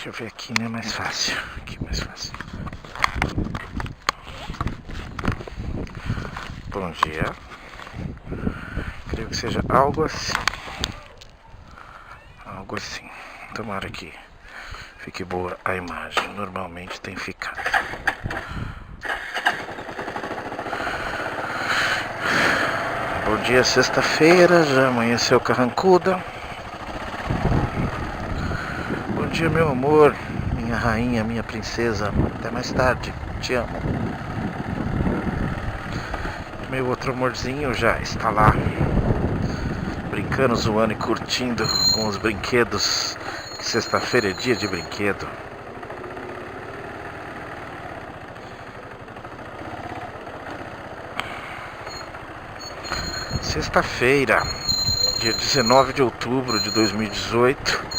Deixa eu ver aqui, né? Mais fácil. Aqui mais fácil. Bom dia. Creio que seja algo assim. Algo assim. Tomara que fique boa a imagem. Normalmente tem ficado. Bom dia, sexta-feira. Já amanheceu carrancuda. Bom dia, meu amor. Minha rainha, minha princesa. Até mais tarde. Te amo. Meu outro amorzinho já está lá, brincando, zoando e curtindo com os brinquedos. Que sexta-feira é dia de brinquedo. Sexta-feira, dia 19 de outubro de 2018.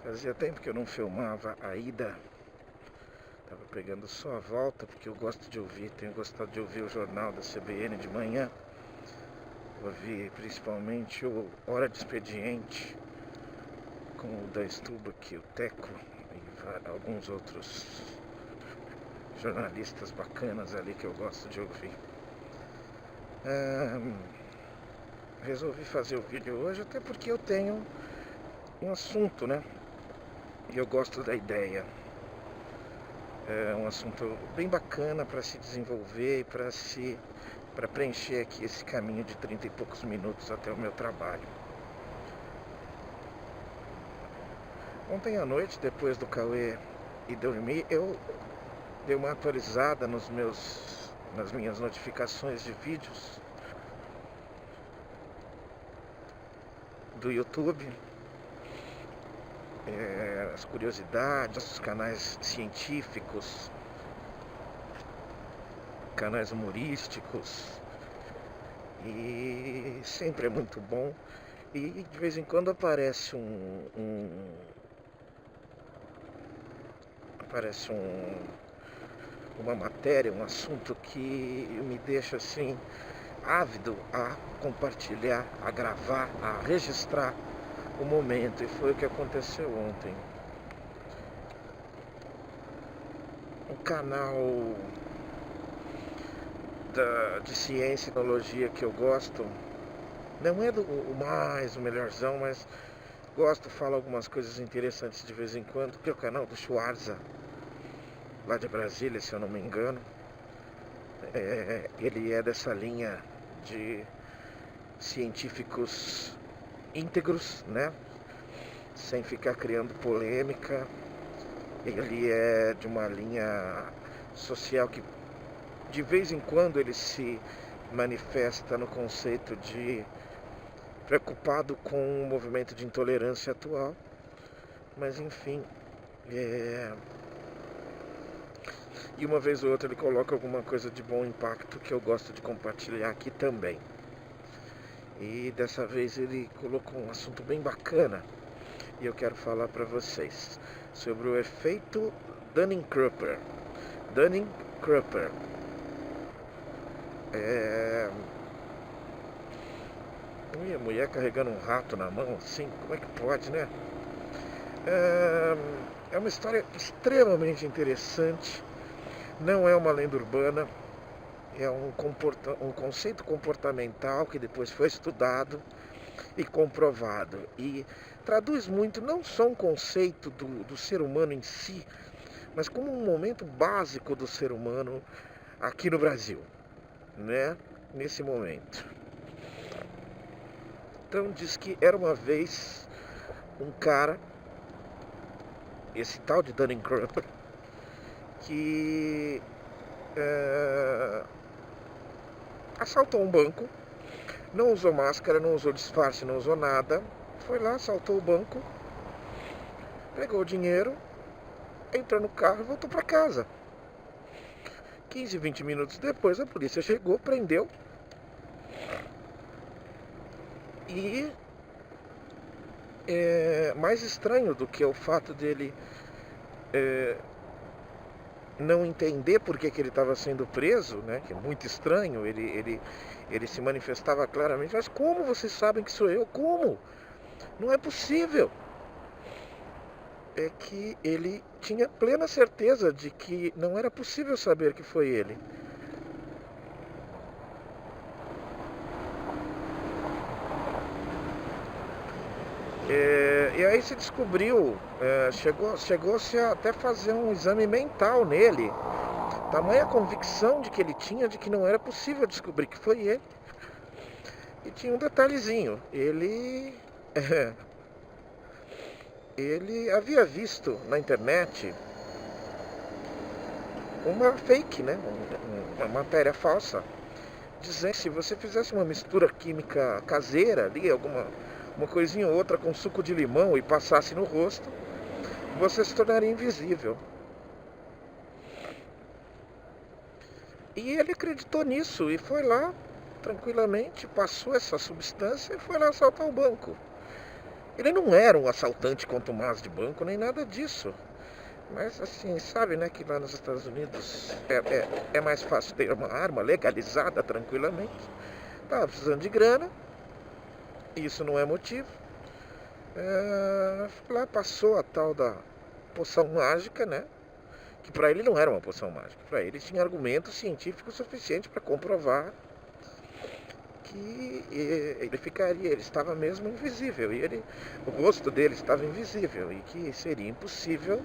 Fazia tempo que eu não filmava a ida. Tava pegando só a volta, porque eu gosto de ouvir, tenho gostado de ouvir o jornal da CBN de manhã. Ouvi principalmente o Hora de Expediente, com o da Stuba aqui, o Teco, e alguns outros jornalistas bacanas ali que eu gosto de ouvir. Resolvi fazer o vídeo hoje até porque eu tenho um assunto, né? E eu gosto da ideia. É um assunto bem bacana para se desenvolver e para preencher aqui esse caminho de 30 e poucos minutos até o meu trabalho. Ontem à noite, depois do Cauê ir dormir, eu dei uma atualizada nas minhas notificações de vídeos do YouTube. As curiosidades, os canais científicos, canais humorísticos, e sempre é muito bom. E de vez em quando aparece uma matéria, um assunto que me deixa assim ávido a compartilhar, a gravar, a registrar o momento, e foi o que aconteceu ontem. Um canal de ciência e tecnologia que eu gosto, não é o melhorzão, mas gosto, fala algumas coisas interessantes de vez em quando, que é o canal do Schwarza, lá de Brasília, se eu não me engano. Ele é dessa linha de científicos íntegros, né? Sem ficar criando polêmica. Ele é de uma linha social que de vez em quando ele se manifesta no conceito de preocupado com o movimento de intolerância atual. Mas enfim, e uma vez ou outra ele coloca alguma coisa de bom impacto que eu gosto de compartilhar aqui também. E dessa vez ele colocou um assunto bem bacana, e eu quero falar para vocês sobre o efeito Dunning-Kruger. Dunning-Kruger. A mulher carregando um rato na mão, assim, como é que pode, né? É uma história extremamente interessante. Não é uma lenda urbana. É um conceito comportamental que depois foi estudado e comprovado. E traduz muito, não só um conceito do ser humano em si, mas como um momento básico do ser humano aqui no Brasil, né? Nesse momento. Então diz que era uma vez um cara, esse tal de Dunning-Kruger, que assaltou um banco, não usou máscara, não usou disfarce, não usou nada, foi lá, assaltou o banco, pegou o dinheiro, entrou no carro e voltou para casa. 15, 20 minutos depois a polícia chegou, prendeu. E mais estranho do que o fato dele não entender por que ele estava sendo preso, né? Que é muito estranho, ele se manifestava claramente, mas como vocês sabem que sou eu? Como? Não é possível. É que ele tinha plena certeza de que não era possível saber que foi ele. E aí se descobriu, chegou-se a até fazer um exame mental nele. Tamanha convicção de que ele tinha de que não era possível descobrir que foi ele. E tinha um detalhezinho, ele havia visto na internet uma fake, né? Uma matéria falsa, dizendo que se você fizesse uma mistura química caseira ali, uma coisinha ou outra com suco de limão e passasse no rosto, você se tornaria invisível. E ele acreditou nisso e foi lá, tranquilamente, passou essa substância e foi lá assaltar o banco. Ele não era um assaltante contumaz de banco, nem nada disso. Mas assim, sabe, né, que lá nos Estados Unidos é mais fácil ter uma arma legalizada tranquilamente. Estava precisando de grana, isso não é motivo. Lá passou a tal da poção mágica, né? Que para ele não era uma poção mágica. Para ele tinha argumento científico suficiente para comprovar que ele estava mesmo invisível. E o rosto dele estava invisível e que seria impossível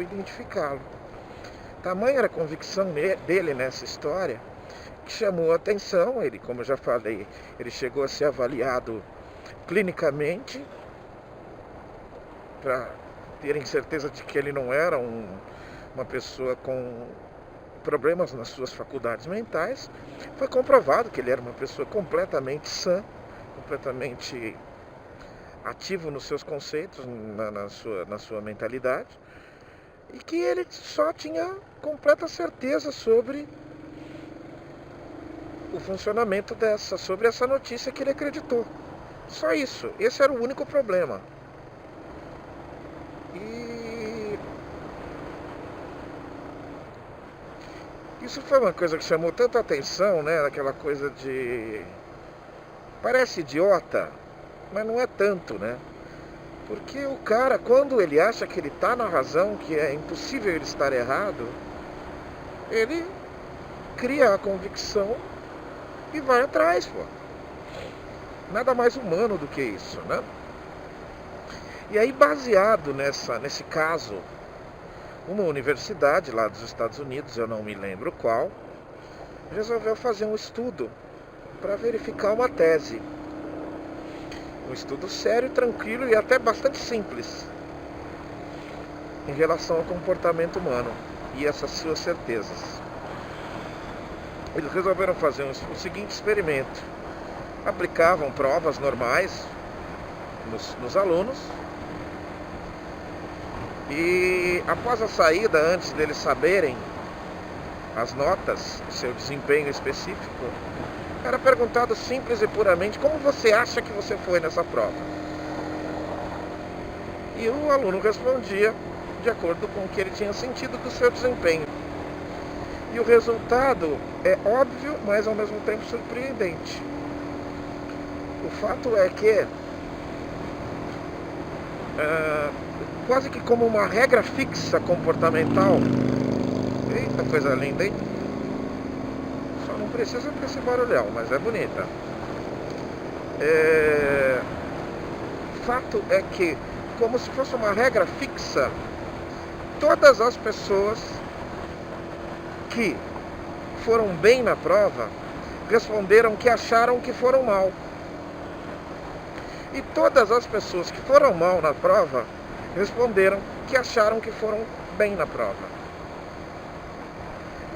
identificá-lo. Tamanha era a convicção dele nessa história que chamou a atenção. Ele, como eu já falei, ele chegou a ser avaliado clinicamente para terem certeza de que ele não era uma pessoa com problemas nas suas faculdades mentais. Foi comprovado que ele era uma pessoa completamente sã, completamente ativo nos seus conceitos, na sua mentalidade, e que ele só tinha completa certeza sobre o funcionamento sobre essa notícia que ele acreditou. Só isso. Esse era o único problema. E isso foi uma coisa que chamou tanta atenção, né? Aquela coisa de... Parece idiota, mas não é tanto, né? Porque o cara, quando ele acha que ele está na razão, que é impossível ele estar errado, ele cria a convicção e vai atrás, pô. Nada mais humano do que isso, né? E aí, baseado nesse caso, uma universidade lá dos Estados Unidos, eu não me lembro qual, resolveu fazer um estudo para verificar uma tese. Um estudo sério, tranquilo e até bastante simples em relação ao comportamento humano e essas suas certezas. Eles resolveram fazer o seguinte experimento. Aplicavam provas normais nos alunos e após a saída, antes deles saberem as notas, seu desempenho específico, era perguntado simples e puramente: como você acha que você foi nessa prova? E o aluno respondia de acordo com o que ele tinha sentido do seu desempenho. E o resultado é óbvio, mas ao mesmo tempo surpreendente. O fato é que, quase que como uma regra fixa comportamental, eita coisa linda, hein? Só não precisa desse barulhão, mas é bonita. Fato é que, como se fosse uma regra fixa, todas as pessoas que foram bem na prova responderam que acharam que foram mal. E todas as pessoas que foram mal na prova responderam que acharam que foram bem na prova.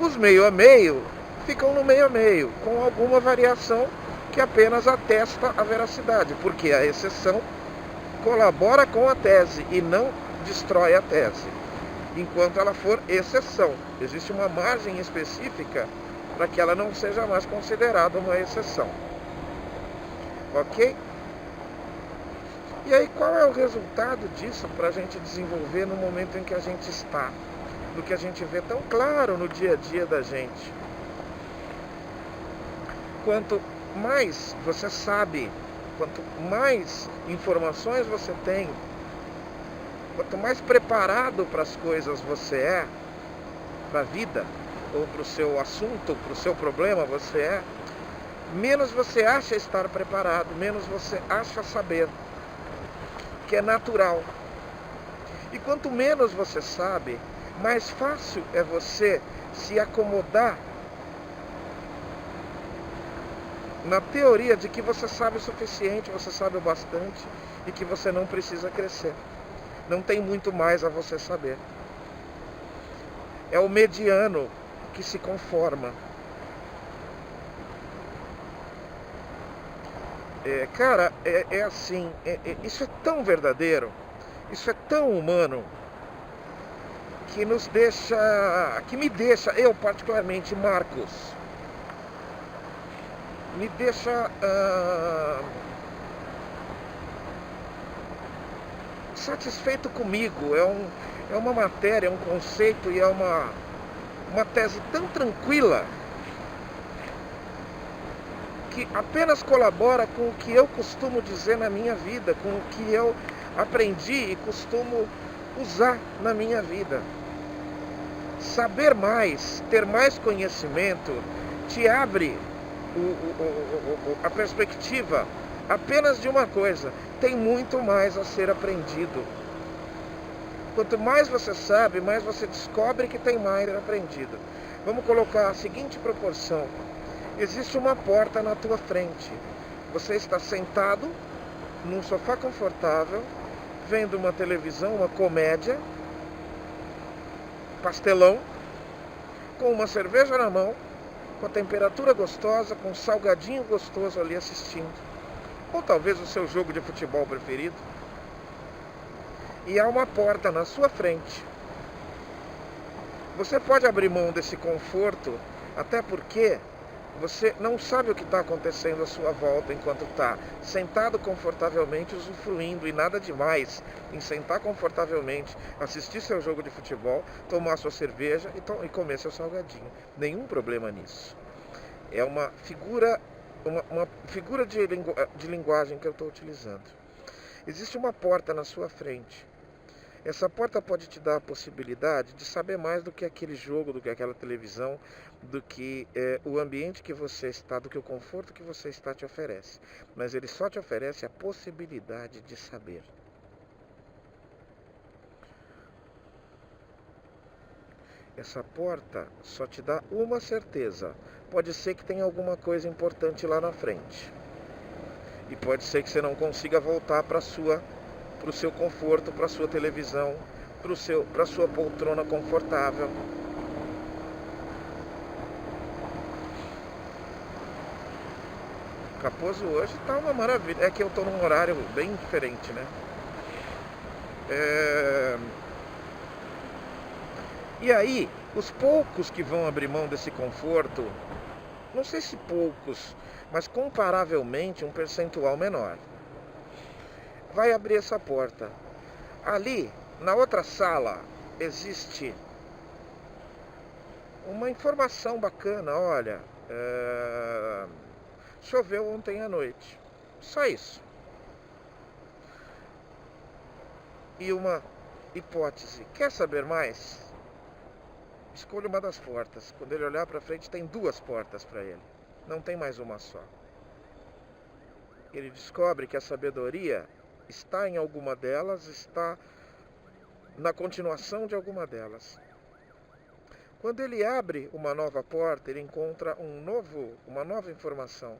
Os meio a meio ficam no meio a meio, com alguma variação que apenas atesta a veracidade, porque a exceção colabora com a tese e não destrói a tese, enquanto ela for exceção. Existe uma margem específica para que ela não seja mais considerada uma exceção. Ok? E aí qual é o resultado disso para a gente desenvolver no momento em que a gente está? Do que a gente vê tão claro no dia a dia da gente. Quanto mais você sabe, quanto mais informações você tem, quanto mais preparado para as coisas você é, para a vida, ou para o seu assunto, para o seu problema você é, menos você acha estar preparado, menos você acha saber, que é natural. E quanto menos você sabe, mais fácil é você se acomodar na teoria de que você sabe o suficiente, você sabe o bastante e que você não precisa crescer. Não tem muito mais a você saber. É o mediano que se conforma. Cara, é assim, isso é tão verdadeiro, isso é tão humano, que nos deixa, que me deixa, eu particularmente, Marcos, me deixa satisfeito comigo. É uma matéria, é um conceito e é uma tese tão tranquila que apenas colabora com o que eu costumo dizer na minha vida, com o que eu aprendi e costumo usar na minha vida. Saber mais, ter mais conhecimento, te abre a perspectiva apenas de uma coisa: tem muito mais a ser aprendido. Quanto mais você sabe, mais você descobre que tem mais aprendido. Vamos colocar a seguinte proporção: existe uma porta na tua frente. Você está sentado num sofá confortável, vendo uma televisão, uma comédia, pastelão, com uma cerveja na mão, com a temperatura gostosa, com um salgadinho gostoso ali assistindo. Ou talvez o seu jogo de futebol preferido. E há uma porta na sua frente. Você pode abrir mão desse conforto, até porque você não sabe o que está acontecendo à sua volta enquanto está sentado confortavelmente, usufruindo, e nada demais em sentar confortavelmente, assistir seu jogo de futebol, tomar sua cerveja e comer seu salgadinho. Nenhum problema nisso. É uma figura de linguagem que eu estou utilizando. Existe uma porta na sua frente. Essa porta pode te dar a possibilidade de saber mais do que aquele jogo, do que aquela televisão, do que o ambiente que você está, do que o conforto que você está te oferece. Mas ele só te oferece a possibilidade de saber. Essa porta só te dá uma certeza: pode ser que tenha alguma coisa importante lá na frente. E pode ser que você não consiga voltar para o seu conforto, para a sua televisão, para a sua poltrona confortável. Raposo hoje está uma maravilha. É que eu estou num horário bem diferente, né? E aí, os poucos que vão abrir mão desse conforto, não sei se poucos, mas comparavelmente um percentual menor, vai abrir essa porta. Ali, na outra sala, existe uma informação bacana. Olha, choveu ontem à noite. Só isso. E uma hipótese. Quer saber mais? Escolha uma das portas. Quando ele olhar para frente, tem duas portas para ele. Não tem mais uma só. Ele descobre que a sabedoria está em alguma delas, está na continuação de alguma delas. Quando ele abre uma nova porta, ele encontra uma nova informação.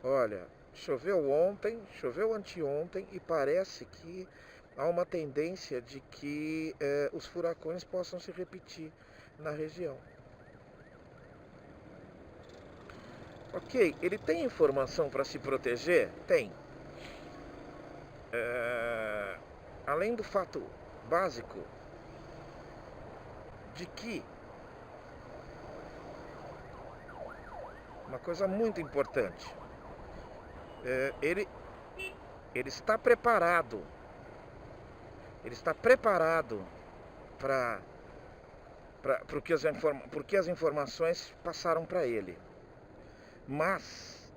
Olha, choveu ontem, choveu anteontem e parece que há uma tendência de que os furacões possam se repetir na região. Ok, ele tem informação para se proteger? Tem. Além do fato básico de que uma coisa muito importante, ele Ele está preparado. Ele está preparado para porque as informações passaram para ele. Mas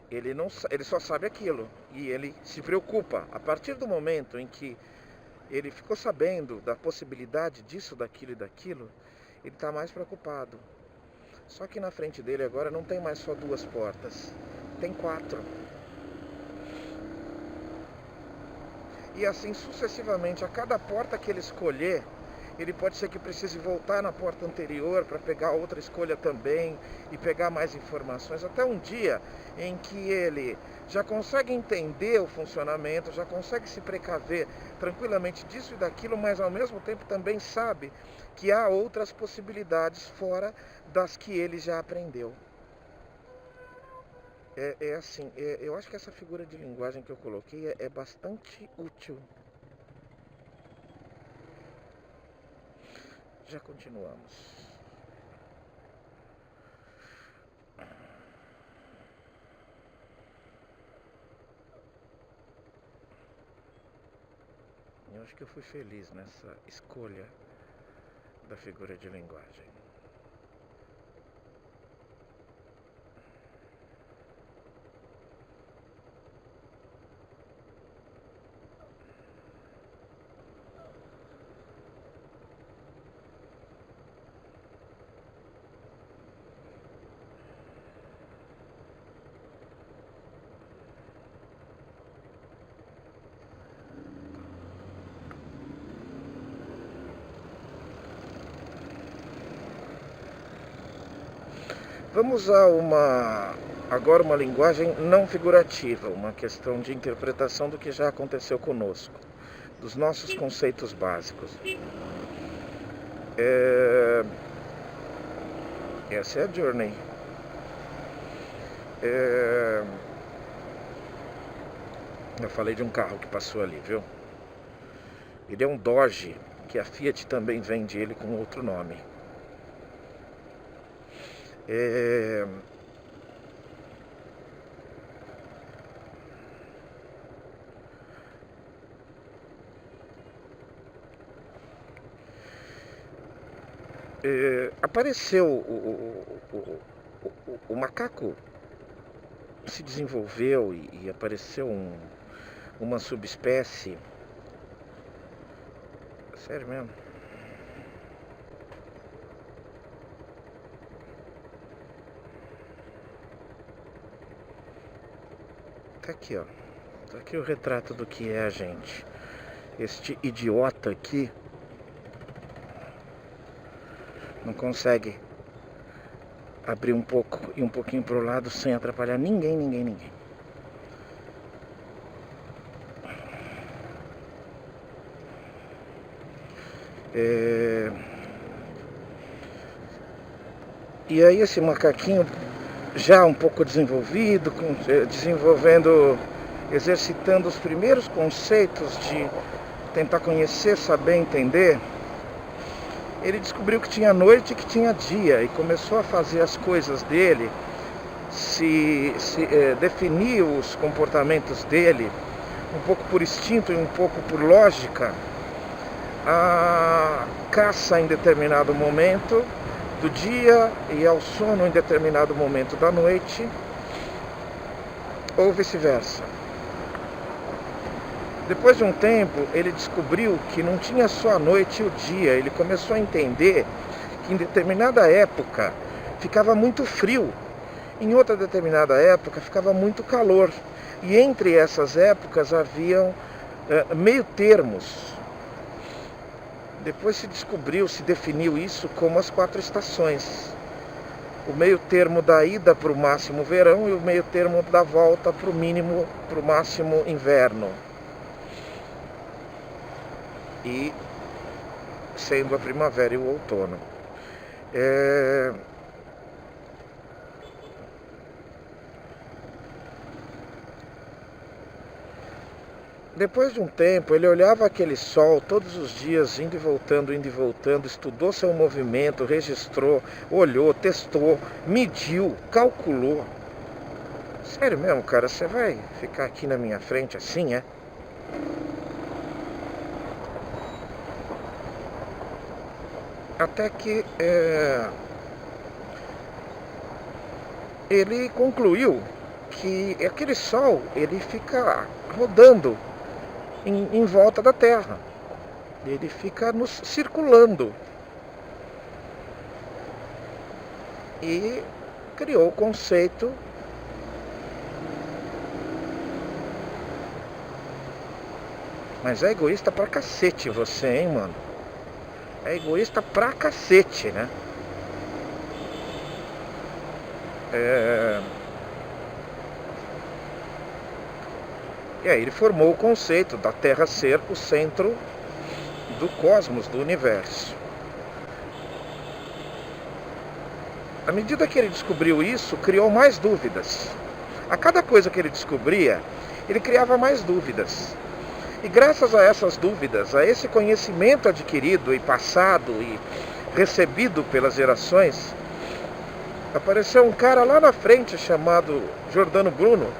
ele só sabe aquilo e ele se preocupa. A partir do momento em que ele ficou sabendo da possibilidade disso, daquilo e daquilo, ele está mais preocupado. Só que na frente dele agora não tem mais só 2 portas, tem 4. E assim sucessivamente, a cada porta que ele escolher, ele pode ser que precise voltar na porta anterior para pegar outra escolha também e pegar mais informações, até um dia em que ele já consegue entender o funcionamento, já consegue se precaver tranquilamente disso e daquilo, mas ao mesmo tempo também sabe que há outras possibilidades fora das que ele já aprendeu. Assim, eu acho que essa figura de linguagem que eu coloquei é bastante útil. Já continuamos. Eu acho que eu fui feliz nessa escolha da figura de linguagem. Vamos a agora uma linguagem não figurativa, uma questão de interpretação do que já aconteceu conosco, dos nossos conceitos básicos. Essa é a Journey. Eu falei de um carro que passou ali, viu? Ele é um Dodge, que a Fiat também vende ele com outro nome. Apareceu o macaco, se desenvolveu e apareceu uma subespécie. Sério mesmo? Tá aqui, ó. Tá aqui o retrato do que é a gente. Este idiota aqui não consegue abrir um pouco e um pouquinho pro lado sem atrapalhar ninguém. E aí esse macaquinho já um pouco desenvolvido, exercitando os primeiros conceitos de tentar conhecer, saber, entender, ele descobriu que tinha noite e que tinha dia e começou a fazer as coisas dele, definir os comportamentos dele, um pouco por instinto e um pouco por lógica. A caça em determinado momento do dia e ao sono em determinado momento da noite, ou vice-versa. Depois de um tempo, ele descobriu que não tinha só a noite e o dia. Ele começou a entender que em determinada época ficava muito frio, em outra determinada época ficava muito calor. E entre essas épocas haviam meio termos. Depois se definiu isso como as 4 estações. O meio termo da ida para o máximo verão e o meio termo da volta para o máximo inverno. E sendo a primavera e o outono. Depois de um tempo, ele olhava aquele sol todos os dias, indo e voltando, estudou seu movimento, registrou, olhou, testou, mediu, calculou, Sério mesmo, cara, você vai ficar aqui na minha frente assim, é? Até que ele concluiu que aquele Sol, ele fica rodando em volta da Terra. Ele fica nos circulando. E criou o conceito. Mas é egoísta pra cacete você, hein, mano? É egoísta pra cacete, né? E aí ele formou o conceito da Terra ser o centro do cosmos, do universo. À medida que ele descobriu isso, criou mais dúvidas. A cada coisa que ele descobria, ele criava mais dúvidas. E graças a essas dúvidas, a esse conhecimento adquirido e passado e recebido pelas gerações, apareceu um cara lá na frente chamado Giordano Bruno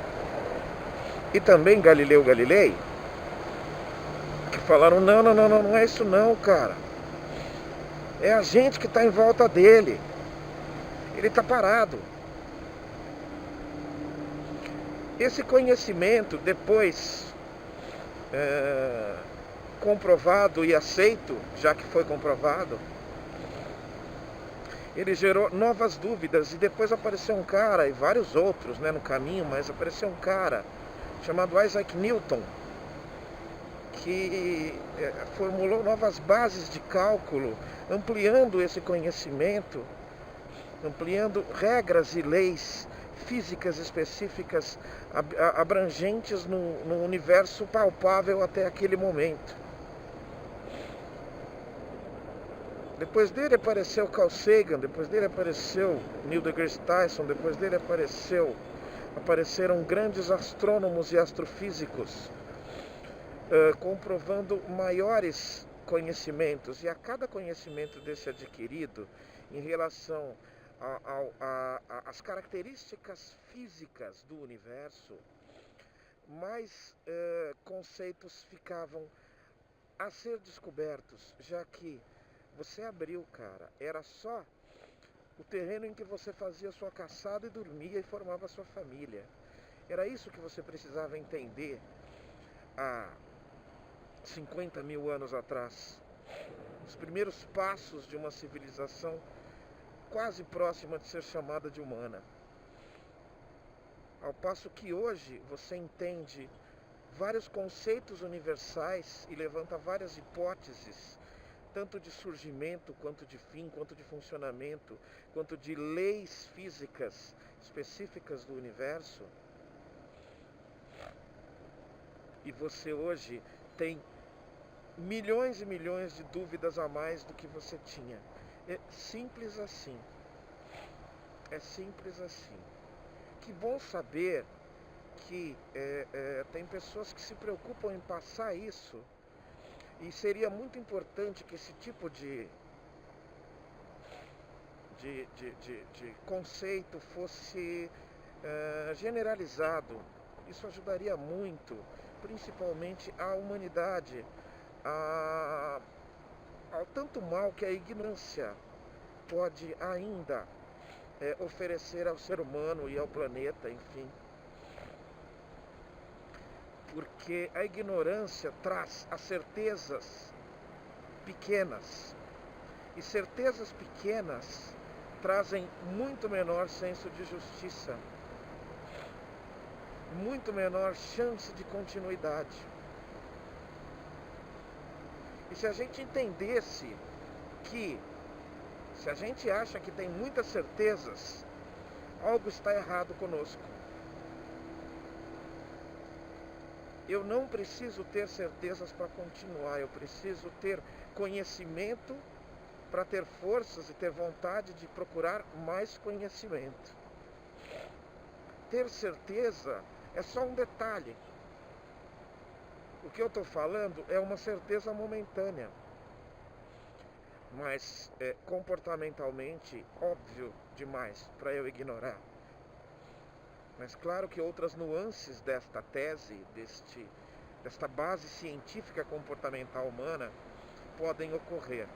e também Galileu Galilei, que falaram, não é isso não, cara. É a gente que está em volta dele. Ele está parado. Esse conhecimento, depois comprovado e aceito, já que foi comprovado, ele gerou novas dúvidas. E depois apareceu um cara, e vários outros, né, no caminho, mas apareceu um cara chamado Isaac Newton, que formulou novas bases de cálculo, ampliando esse conhecimento, ampliando regras e leis físicas específicas abrangentes no universo palpável até aquele momento. Depois dele apareceu Carl Sagan, depois dele apareceu Neil deGrasse Tyson, depois dele apareceram grandes astrônomos e astrofísicos, comprovando maiores conhecimentos. E a cada conhecimento desse adquirido em relação as características físicas do universo, mais conceitos ficavam a ser descobertos, já que você abriu, cara, era só o terreno em que você fazia sua caçada e dormia e formava sua família. Era isso que você precisava entender há 50 mil anos atrás. Os primeiros passos de uma civilização quase próxima de ser chamada de humana. Ao passo que hoje você entende vários conceitos universais e levanta várias hipóteses, tanto de surgimento, quanto de fim, quanto de funcionamento, quanto de leis físicas específicas do universo. E você hoje tem milhões e milhões de dúvidas a mais do que você tinha. É simples assim. É simples assim. Que bom saber que tem pessoas que se preocupam em passar isso. E seria muito importante que esse tipo de conceito fosse generalizado. Isso ajudaria muito, principalmente a humanidade, ao tanto mal que a ignorância pode ainda oferecer ao ser humano e ao planeta, enfim. Porque a ignorância traz as certezas pequenas. E certezas pequenas trazem muito menor senso de justiça, muito menor chance de continuidade. E se a gente entendesse que, se a gente acha que tem muitas certezas, algo está errado conosco. Eu não preciso ter certezas para continuar, eu preciso ter conhecimento para ter forças e ter vontade de procurar mais conhecimento. Ter certeza é só um detalhe. O que eu estou falando é uma certeza momentânea, mas é comportamentalmente óbvio demais para eu ignorar. Mas claro que outras nuances desta tese, desta base científica comportamental humana, podem ocorrer.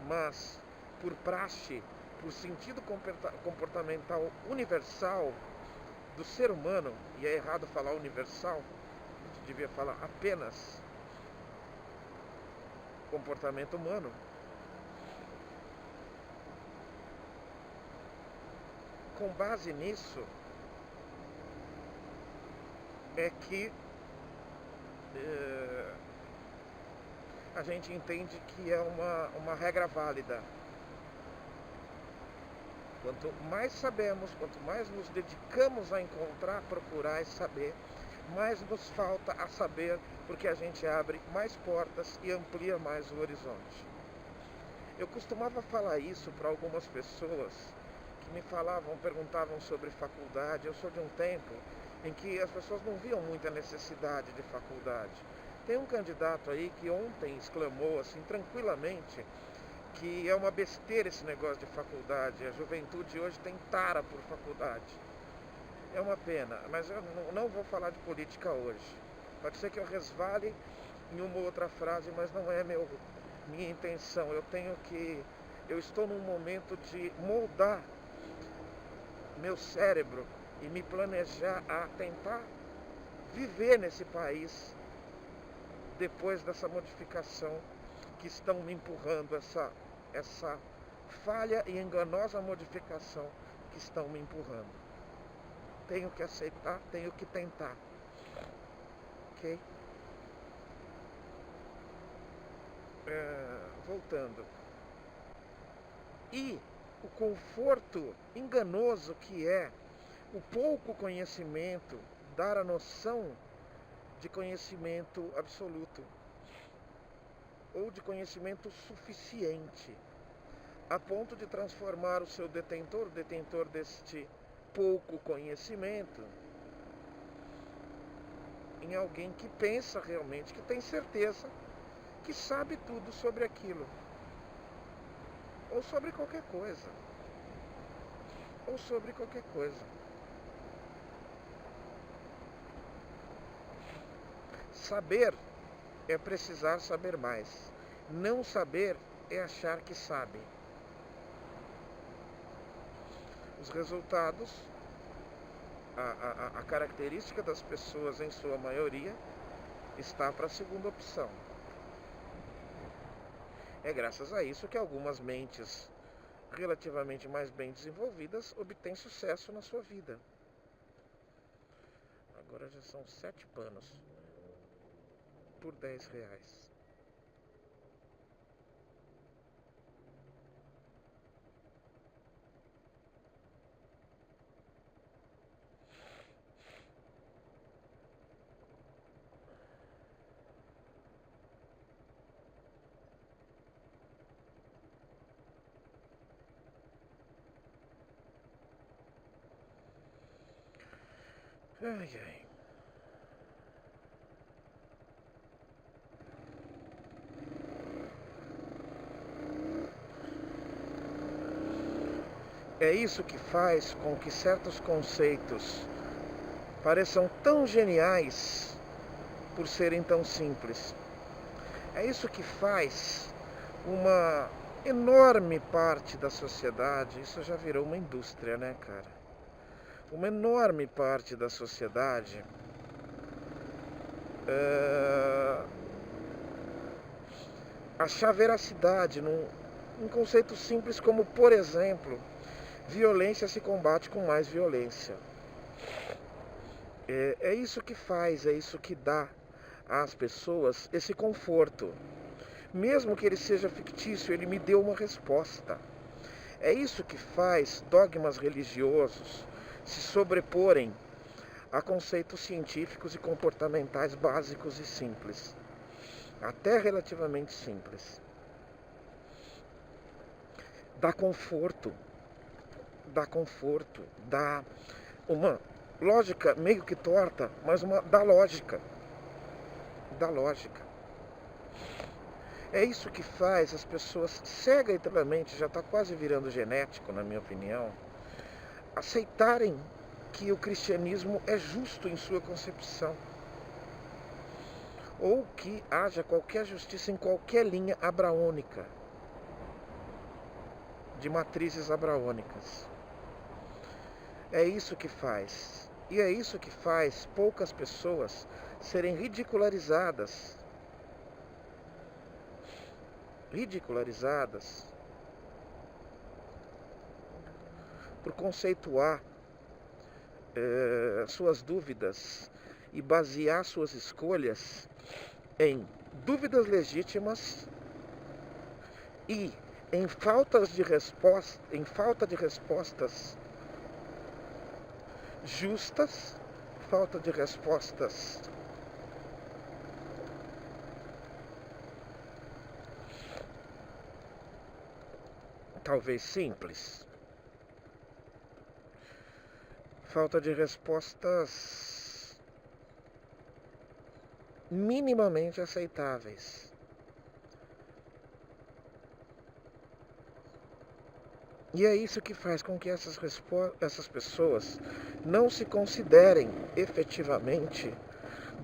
Mas, por praxe, por sentido comportamental universal do ser humano, e é errado falar universal, a gente devia falar apenas comportamento humano, com base nisso é que a gente entende que é uma regra válida. Quanto mais sabemos, quanto mais nos dedicamos a encontrar, procurar e saber, mais nos falta a saber, porque a gente abre mais portas e amplia mais o horizonte. Eu costumava falar isso para algumas pessoas que me perguntavam sobre faculdade. Eu sou de um tempo em que as pessoas não viam muita necessidade de faculdade. Tem um candidato aí que ontem exclamou assim tranquilamente que é uma besteira esse negócio de faculdade. A juventude hoje tem tara por faculdade. É uma pena, mas eu não vou falar de política hoje. Pode ser que eu resvale em uma outra frase, mas não é minha intenção. Eu estou num momento de moldar meu cérebro e me planejar a tentar viver nesse país depois dessa modificação que estão me empurrando, essa falha e enganosa modificação que estão me empurrando. Tenho que aceitar, tenho que tentar. Ok? Voltando. E o conforto enganoso que é o pouco conhecimento, dar a noção de conhecimento absoluto ou de conhecimento suficiente, a ponto de transformar o detentor deste pouco conhecimento, em alguém que pensa realmente, que tem certeza, que sabe tudo sobre aquilo, ou sobre qualquer coisa, Saber é precisar saber mais. Não saber é achar que sabe. Os resultados, a característica das pessoas, em sua maioria, está para a segunda opção. É graças a isso que algumas mentes relativamente mais bem desenvolvidas obtêm sucesso na sua vida. Agora já são 7 panos por R$10. Ai, ai. É isso que faz com que certos conceitos pareçam tão geniais por serem tão simples. É isso que faz uma enorme parte da sociedade, isso já virou uma indústria, né, cara? Uma enorme parte da sociedade achar veracidade num conceito simples como, por exemplo, violência se combate com mais violência. É isso que faz, é isso que dá às pessoas esse conforto. Mesmo que ele seja fictício, ele me deu uma resposta. É isso que faz dogmas religiosos se sobreporem a conceitos científicos e comportamentais básicos e simples. Até relativamente simples. Dá conforto, dá uma lógica meio que torta, mas dá lógica. É isso que faz as pessoas cega e já está quase virando genético, na minha opinião, aceitarem que o cristianismo é justo em sua concepção, ou que haja qualquer justiça em qualquer linha abraônica, de matrizes abraônicas. É isso que faz. E é isso que faz poucas pessoas serem ridicularizadas por conceituar suas dúvidas e basear suas escolhas em dúvidas legítimas e em falta de respostas justas, falta de respostas talvez simples, falta de respostas minimamente aceitáveis. E é isso que faz com que essas pessoas não se considerem efetivamente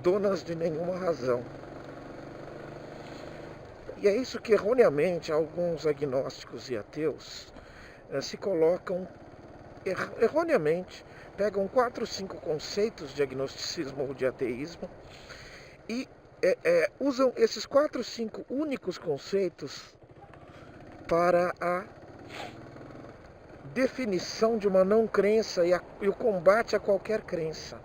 donas de nenhuma razão. E é isso que erroneamente alguns agnósticos e ateus se colocam erroneamente, pegam 4 ou 5 conceitos de agnosticismo ou de ateísmo e usam esses 4 ou 5 únicos conceitos para a definição de uma não crença e o combate a qualquer crença.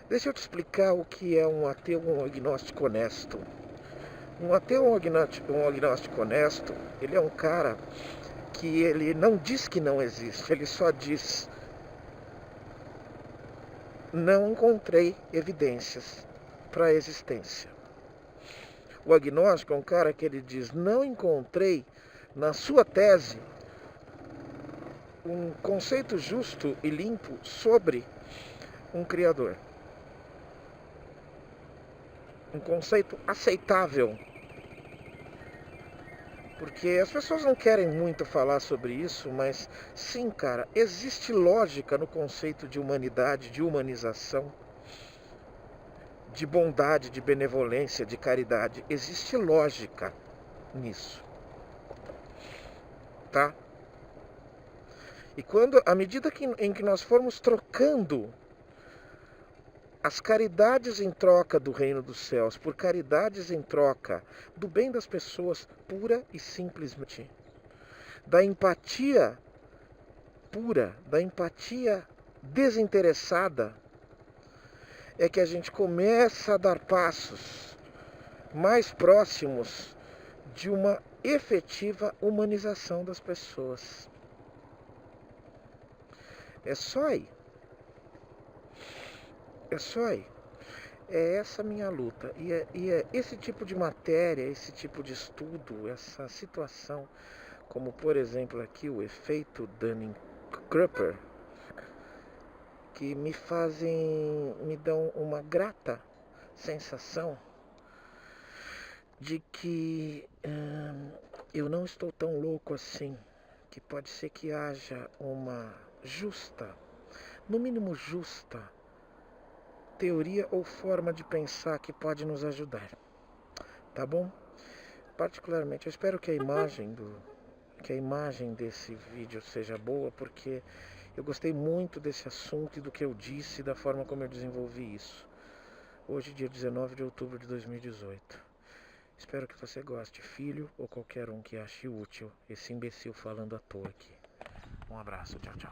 Deixa eu te explicar o que é um ateu ou um agnóstico honesto. Um ateu ou um agnóstico honesto, ele é um cara que ele não diz que não existe, ele só diz: não encontrei evidências para a existência. O agnóstico é um cara que ele diz: não encontrei na sua tese um conceito justo e limpo sobre um Criador. Um conceito aceitável. Porque as pessoas não querem muito falar sobre isso, mas sim, cara, existe lógica no conceito de humanidade, de humanização, de bondade, de benevolência, de caridade. Existe lógica nisso. Tá? E à medida em que nós formos trocando as caridades em troca do reino dos céus por caridades em troca do bem das pessoas, pura e simplesmente, da empatia pura, da empatia desinteressada, é que a gente começa a dar passos mais próximos de uma efetiva humanização das pessoas. É só aí. É só aí. É essa minha luta. E é esse tipo de matéria, esse tipo de estudo, essa situação, como por exemplo aqui o efeito Dunning-Kruger, que me dão uma grata sensação de que eu não estou tão louco assim, que pode ser que haja uma justa, no mínimo justa, teoria ou forma de pensar que pode nos ajudar, tá bom? Particularmente, eu espero que a imagem desse vídeo seja boa, porque eu gostei muito desse assunto e do que eu disse e da forma como eu desenvolvi isso. Hoje, dia 19 de outubro de 2018. Espero que você goste, filho ou qualquer um que ache útil esse imbecil falando à toa aqui. Um abraço, tchau, tchau.